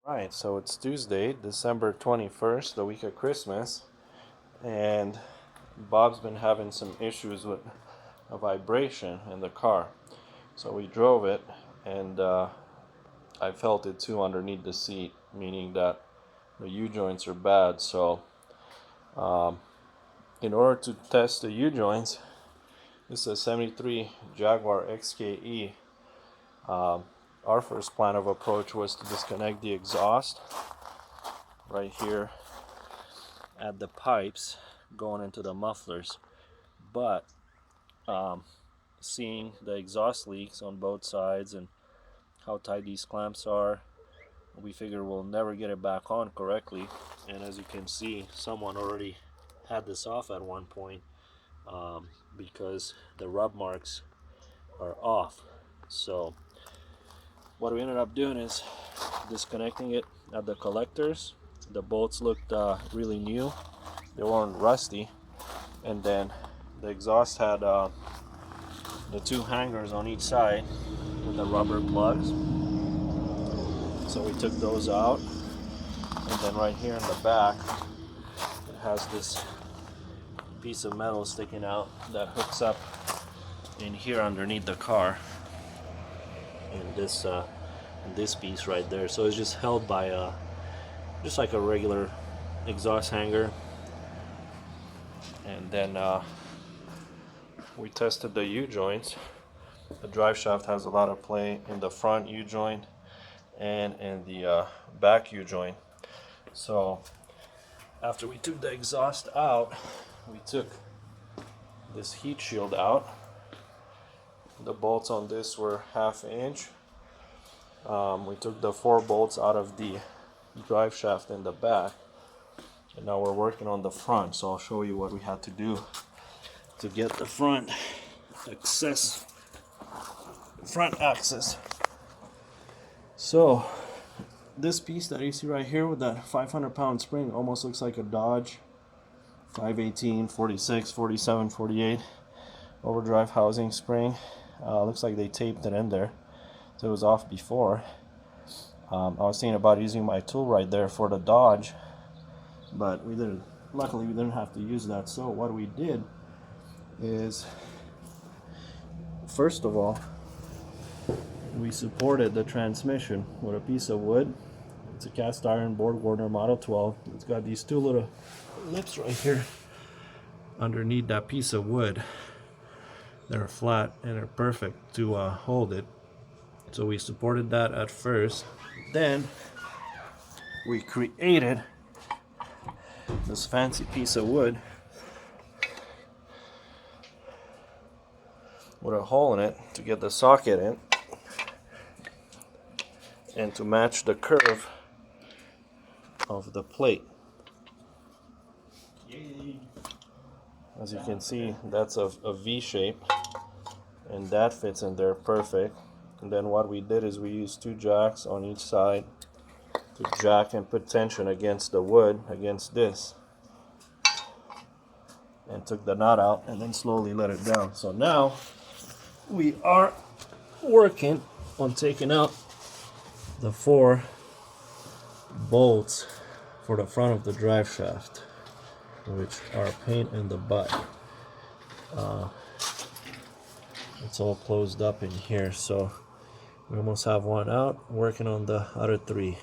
Right, so it's Tuesday, December 21st, the week of Christmas, and Bob's been having some issues with a vibration in the car. So we drove it, and I felt it too underneath the seat, meaning that the U-joints are bad. So um, in order to test the U-joints, this is a 73 Jaguar XKE. Our first plan of approach was to disconnect the exhaust right here at the pipes going into the mufflers, but seeing the exhaust leaks on both sides and how tight these clamps are, we figure we'll never get it back on correctly. And as you can see, someone already had this off at one point because the rub marks are off. So what we ended up doing is disconnecting it at the collectors. The bolts looked really new, they weren't rusty, and then the exhaust had the two hangers on each side with the rubber plugs. So we took those out, and then right here in the back it has this piece of metal sticking out that hooks up in here underneath the car, and this piece right there. So it's just held by just like a regular exhaust hanger. And then we tested the U-joints. The drive shaft has a lot of play in the front U-joint and in the back U-joint. So after we took the exhaust out, we took this heat shield out. The bolts on this were 1/2 inch. We took the 4 bolts out of the drive shaft in the back, and now we're working on the front. So I'll show you what we had to do to get the front axis. So this piece that you see right here with that 500-pound spring almost looks like a Dodge 518, 46, 47, 48 overdrive housing spring. Looks like they taped it in there, so it was off before. I was thinking about using my tool right there for the Dodge, but we didn't. Luckily, we didn't have to use that. So what we did is, first of all, we supported the transmission with a piece of wood. It's a cast iron Board Warner Model 12. It's got these two little lips right here underneath that piece of wood. They're flat and they're perfect to hold it. So we supported that at first. Then we created this fancy piece of wood with a hole in it to get the socket in and to match the curve of the plate. As you can see, that's a V shape, and that fits in there perfect. And then what we did is we used 2 jacks on each side to jack and put tension against the wood, against this, and took the knot out and then slowly let it down. So now we are working on taking out the 4 bolts for the front of the drive shaft, which are a pain in the butt. It's all closed up in here, so we almost have one out, working on the other 3.